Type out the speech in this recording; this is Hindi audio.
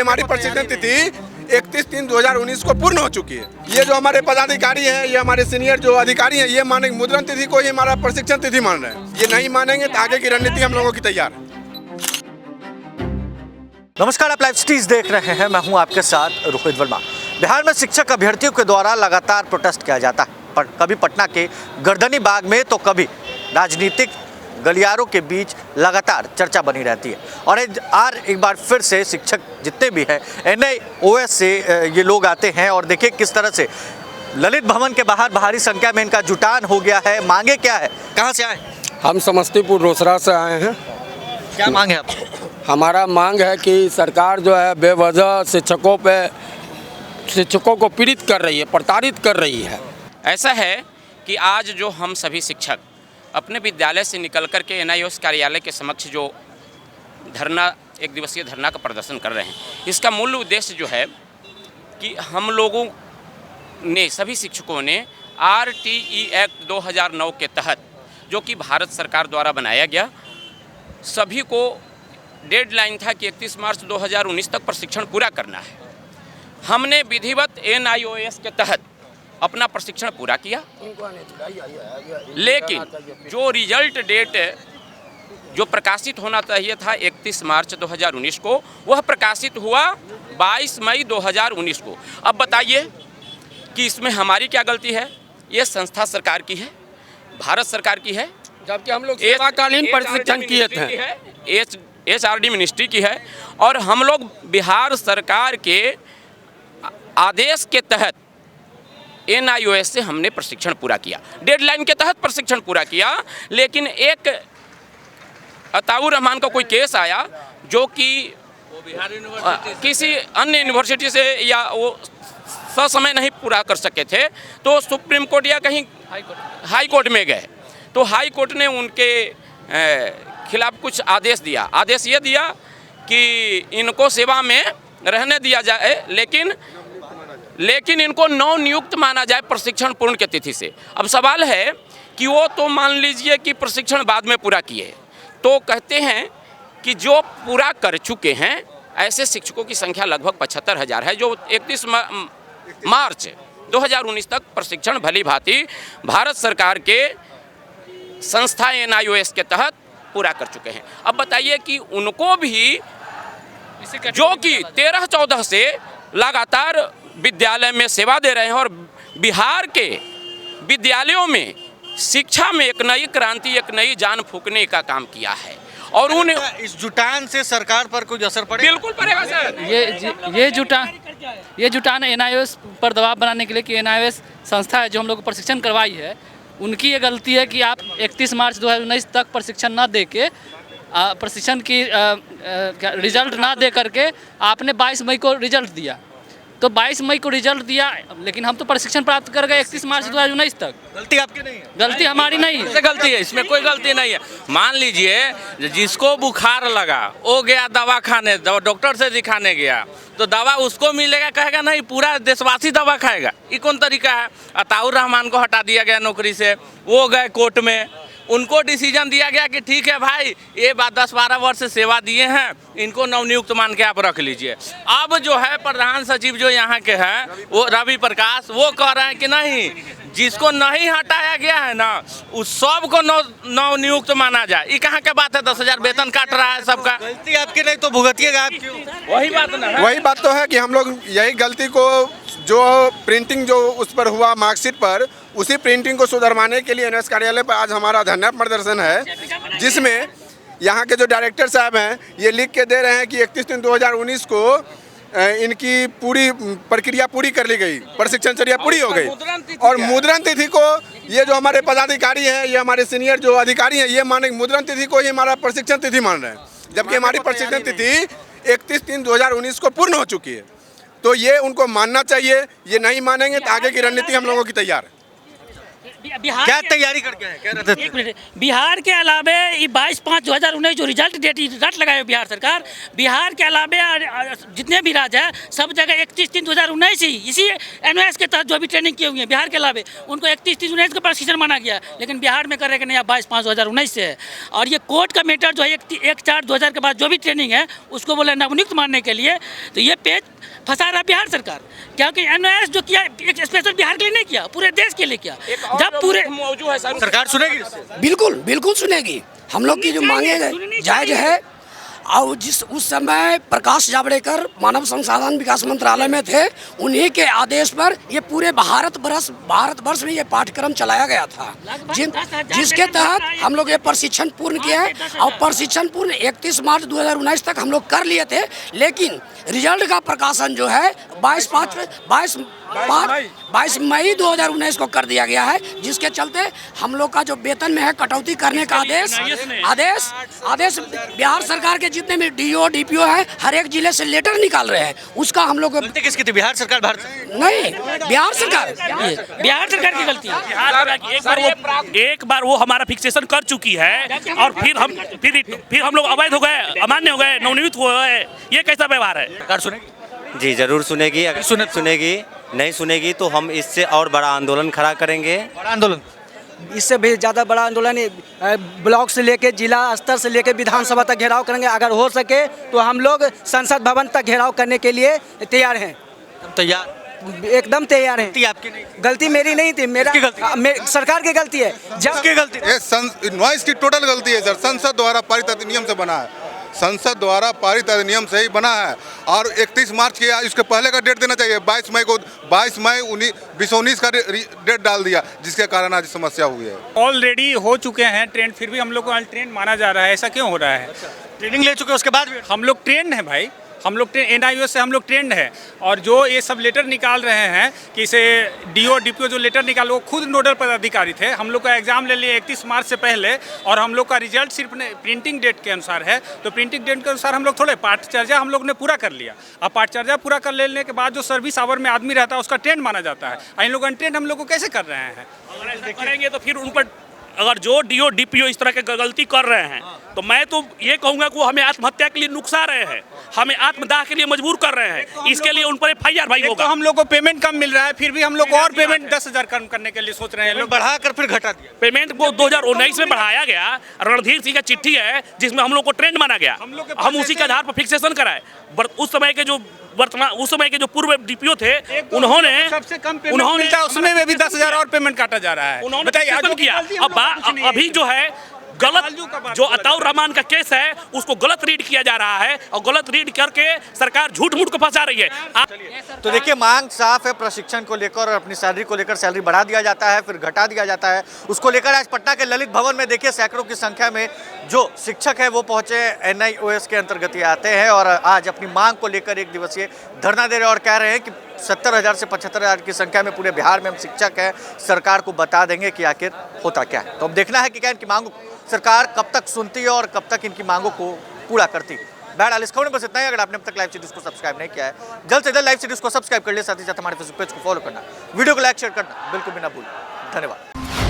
हमारी प्रशिक्षण तिथि 31/3/2019 को पूर्ण हो चुकी है। ये जो हमारे पदाधिकारी हैं, ये हमारे सीनियर जो अधिकारी हैं, ये मानेंगे मुद्रण तिथि को ही हमारा प्रशिक्षण तिथि मान रहे हैं। ये नहीं मानेंगे तो आगे की रणनीति हम लोगों की तैयार है। नमस्कार, आप लाइव सिटीज देख रहे हैं। मैं हूं आपके साथ रोहित वर्मा। बिहार में शिक्षक अभ्यर्थियों के द्वारा लगातार प्रोटेस्ट किया जाता है, कभी पटना के गर्दनी बाग में तो कभी राजनीतिक गलियारों के बीच लगातार चर्चा बनी रहती है। और एक बार फिर से शिक्षक जितने भी हैं NIOS से ये लोग आते हैं और देखिए किस तरह से ललित भवन के बाहर भारी संख्या में इनका जुटान हो गया है। मांगे क्या है, कहाँ से आए? हम समस्तीपुर रोसड़ा से आए हैं। क्या मांग है आप? हमारा मांग है कि सरकार जो है बेवजह शिक्षकों को पीड़ित कर रही है, प्रताड़ित कर रही है। ऐसा है कि आज जो हम सभी शिक्षक अपने विद्यालय से निकल कर के NIOS कार्यालय के समक्ष जो धरना, एक दिवसीय धरना का प्रदर्शन कर रहे हैं, इसका मूल उद्देश्य जो है कि हम लोगों ने, सभी शिक्षकों ने RTE एक्ट 2009 के तहत जो कि भारत सरकार द्वारा बनाया गया, सभी को डेडलाइन था कि 31 मार्च 2019 तक प्रशिक्षण पूरा करना है। हमने विधिवत NIOS के तहत अपना प्रशिक्षण पूरा किया, लेकिन जो रिजल्ट डेट जो प्रकाशित होना चाहिए था 31 मार्च 2019 को, वह प्रकाशित हुआ 22 मई 2019 को। अब बताइए कि इसमें हमारी क्या गलती है? ये संस्था सरकार की है, भारत सरकार की है, जबकि हम लोग सेवाकालीन प्रशिक्षण किए थे। HRD मिनिस्ट्री की है और हम लोग बिहार सरकार के आदेश के तहत NIOS से हमने प्रशिक्षण पूरा किया, डेडलाइन के तहत प्रशिक्षण पूरा किया। लेकिन एक अताउर रहमान का कोई केस आया जो कि किसी अन्य यूनिवर्सिटी से, या वो ससमय नहीं पूरा कर सके थे, तो सुप्रीम कोर्ट या कहीं हाई कोर्ट में गए, तो हाई कोर्ट ने उनके खिलाफ कुछ आदेश दिया। आदेश ये दिया कि इनको सेवा में रहने दिया जाए, लेकिन इनको नव नियुक्त माना जाए प्रशिक्षण पूर्ण की तिथि से। अब सवाल है कि वो तो मान लीजिए कि प्रशिक्षण बाद में पूरा किए, तो कहते हैं कि जो पूरा कर चुके हैं ऐसे शिक्षकों की संख्या लगभग 75,000 है, जो 31 मार्च 2019 तक प्रशिक्षण भली भांति भारत सरकार के संस्था NIOS के तहत पूरा कर चुके हैं। अब बताइए कि उनको भी, जो कि 13-14 से लगातार विद्यालय में सेवा दे रहे हैं और बिहार के विद्यालयों में शिक्षा में एक नई क्रांति, एक नई जान फूंकने का काम किया है, और उन इस जुटान से सरकार पर कोई असर पड़ेगा? बिल्कुल पड़ेगा सर। ये जुटान NIOS पर दबाव बनाने के लिए, कि NIOS संस्था है जो हम लोग को प्रशिक्षण करवाई है, उनकी ये गलती है कि आप 31 मार्च 2019 तक प्रशिक्षण ना दे के, प्रशिक्षण की रिजल्ट ना दे करके आपने 22 मई को रिजल्ट दिया। तो 22 मई को रिजल्ट दिया, लेकिन हम तो प्रशिक्षण प्राप्त कर गए 31 मार्च 2019 तक। गलती आपकी नहीं है? गलती हमारी नहीं है। गलती है, इसमें कोई गलती नहीं है। मान लीजिए जिसको बुखार लगा, वो गया दवा खाने, डॉक्टर से दिखाने गया, तो दवा उसको मिलेगा, कहेगा नहीं पूरा देशवासी दवा खाएगा। ये कौन तरीका है? अताउर रहमान को हटा दिया गया नौकरी से, वो गए कोर्ट में, उनको डिसीजन दिया गया कि ठीक है भाई, ये बात 10-12 वर्ष सेवा दिए हैं, इनको नवनियुक्त मान के आप रख लीजिए। अब जो है प्रधान सचिव जो यहाँ के हैं, वो रवि प्रकाश, वो कह रहे हैं कि नहीं, जिसको नहीं हटाया गया है ना, उस सब को नवनियुक्त माना जाए। ये कहाँ के बात है? 10,000 वेतन काट रहा है सबका। गलती आपकी नहीं तो भुगतिएगा आप क्यों? वही बात ना है। वही बात तो है कि हम लोग यही गलती को, जो प्रिंटिंग जो उस पर हुआ मार्कशीट पर, उसी प्रिंटिंग को सुधरवाने के लिए NIOS कार्यालय पर आज हमारा धरना प्रदर्शन है, जिसमें यहाँ के जो डायरेक्टर साहब हैं ये लिख के दे रहे हैं कि 31/3/2019 को इनकी पूरी प्रक्रिया पूरी कर ली गई, प्रशिक्षणचर्या पूरी हो गई, और मुद्रण तिथि को ये जो हमारे पदाधिकारी हैं, ये हमारे सीनियर जो अधिकारी हैं, ये मानेंगे मुद्रण तिथि को ही हमारा प्रशिक्षण तिथि मान रहे हैं, जबकि हमारी प्रशिक्षण तिथि 31/3/2019 को पूर्ण हो चुकी है। तो ये उनको मानना चाहिए। ये नहीं मानेंगे तो आगे की रणनीति हम लोगों की तैयार है। क्या तैयारी करके हैं? क्या रहते? बिहार के अलावे ये 22/5/2019 जो रिजल्ट डेट लगाए बिहार सरकार, बिहार के अलावा जितने भी राज्य हैं सब जगह 31/3/2019 ही इसी एनओएस के तहत जो भी ट्रेनिंग किए हुए हैं बिहार के अलावा उनको 31/3/2019 का प्रशिक्षण माना गया, लेकिन बिहार में कर रहे हैं कि नहीं 22/5/2019 से है। और ये कोर्ट का मैटर जो है 1/4/2000 के बाद जो भी ट्रेनिंग है उसको बोले नवनियुक्त मानने के लिए, तो ये पेज फंसा रहा बिहार सरकार, क्योंकि एनओएस जो किया एक स्पेशल बिहार के लिए नहीं किया, पूरे देश के लिए किया। जब पूरे मौजूद है सर, सरकार सुनेगी? बिल्कुल बिल्कुल सुनेगी। हम लोग की जो मांगे जायज है। और उस समय प्रकाश जावड़ेकर मानव संसाधन विकास मंत्रालय में थे, उन्हीं के आदेश पर ये पूरे भारतवर्ष में ये पाठ्यक्रम चलाया गया था, जिसके तहत हम लोग ये प्रशिक्षण पूर्ण किया है। और प्रशिक्षण पूर्ण 31 मार्च 2019 तक हम लोग कर लिए थे, लेकिन रिजल्ट का प्रकाशन जो है 22 मई 2019 को कर दिया गया है, जिसके चलते हम लोग का जो वेतन में है कटौती करने का आदेश बिहार सरकार के जितने भी डीओ डीपीओ है हर एक जिले से लेटर निकाल रहे हैं। उसका हम लोग गलती किसकी थी? बिहार सरकार? नहीं, बिहार सरकार की गलती है। एक बार वो हमारा फिक्सेशन कर चुकी है और फिर हम लोग अवैध हो गए, अमान्य हो गए, नवनियुक्त हो गए। ये कैसा व्यवहार है? सरकार सुनेगी? जी जरूर सुनेगी। अगर सुनेगी नहीं सुनेगी तो हम इससे और बड़ा आंदोलन खड़ा करेंगे। बड़ा आंदोलन? इससे भी ज़्यादा बड़ा आंदोलन ब्लॉक से लेके जिला स्तर से लेके विधानसभा तक घेराव करेंगे। अगर हो सके तो हम लोग संसद भवन तक घेराव करने के लिए तैयार हैं। तैयार? एकदम तैयार हैं। गलती आपकी नहीं थी? गलती मेरी नहीं थी, सरकार की गलती है। किसकी गलती? इनवॉइस की टोटल गलती है सर। संसद द्वारा पारित अधिनियम से बना है, संसद द्वारा पारित अधिनियम से ही बना है। और 31 मार्च के इसके पहले का डेट देना चाहिए। 22 मई 2019 का डेट डाल दिया, जिसके कारण आज समस्या हुई है। ऑलरेडी हो चुके हैं ट्रेंड, फिर भी हम लोग को ट्रेंड माना जा रहा है। ऐसा क्यों हो रहा है? ट्रेनिंग ले चुके उसके बाद भी हम लोग ट्रेंड हैं भाई, हम लोग एनआईओ से हम लोग ट्रेंड है। और जो ये सब लेटर निकाल रहे हैं कि इसे डीओ डीपीओ जो लेटर निकाल, वो खुद नोडल पदाधिकारी थे। हम लोग का एग्जाम ले लिए 31 मार्च से पहले, और हम लोग का रिजल्ट सिर्फ प्रिंटिंग डेट के अनुसार है। तो प्रिंटिंग डेट के अनुसार हम लोग थोड़े पाठचर्या हम लोग ने पूरा कर लिया। अब पाठचर्या पूरा कर लेने के बाद जो सर्विस आवर में आदमी रहता है उसका ट्रेंड माना जाता है। इन लोग अनट्रेंड हम लोग को कैसे कर रहे हैं? अगर ऐसा करेंगे तो फिर उन पर, अगर जो डीओ डीपीओ इस तरह के गलती कर रहे हैं तो मैं तो ये कहूँगा कि वो हमें आत्महत्या के लिए नुकसा रहे हैं, हमें आत्मदाह के लिए मजबूर कर रहे हैं। इसके लिए उन पर FIR भाई होगा। हम लोग को पेमेंट कम मिल रहा है, फिर भी हम लोग को और पेमेंट 10,000 कम करने के लिए सोच रहे हैं। लोग बढ़ाकर फिर घटा दिया। पेमेंट को 2019 में बढ़ाया गया। रणधीर सिंह का चिट्ठी है जिसमें हम लोग को ट्रेंड माना गया, हम उसी के आधार पर फिक्सेशन कराए। उस समय के जो पूर्व डीपीओ थे उन्होंने सबसे कम पेमेंट मिलता है, उसमें भी 10,000 और पेमेंट काटा जा रहा है। उन्होंने फिक्सेशन किया। अब अभी जो है गलत, जो अताउर रहमान का केस है उसको गलत रीड किया जा रहा है, और गलत रीड करके सरकार झूठ मूठ को फंसा रही है। तो देखिए, मांग साफ है। प्रशिक्षण को लेकर और अपनी सैलरी को लेकर सैलरी बढ़ा दिया जाता है, फिर घटा दिया जाता है। उसको लेकर आज पटना के ललित भवन में देखिए सैकड़ों की संख्या में जो शिक्षक है वो पहुंचे। NIOS के अंतर्गत ये आते हैं और आज अपनी मांग को लेकर एक दिवसीय धरना दे रहे हैं और कह रहे हैं कि 70,000 से 75,000 की संख्या में पूरे बिहार में हम शिक्षक हैं, सरकार को बता देंगे कि आखिर होता क्या है। तो अब देखना है कि क्या इनकी मांगों सरकार कब तक सुनती है और कब तक इनकी मांगों को पूरा करती है। बहरहाल इस खबर में बस इतना ही। अगर आपने अब तक लाइव सीरीज को सब्सक्राइब नहीं किया है, जल्द से जल्द लाइव सीरीज को सब्सक्राइब कर ले, साथ ही साथ हमारे फेसबुक पेज को फॉलो करना, वीडियो को लाइक शेयर करना बिल्कुल भी ना भूलें। धन्यवाद।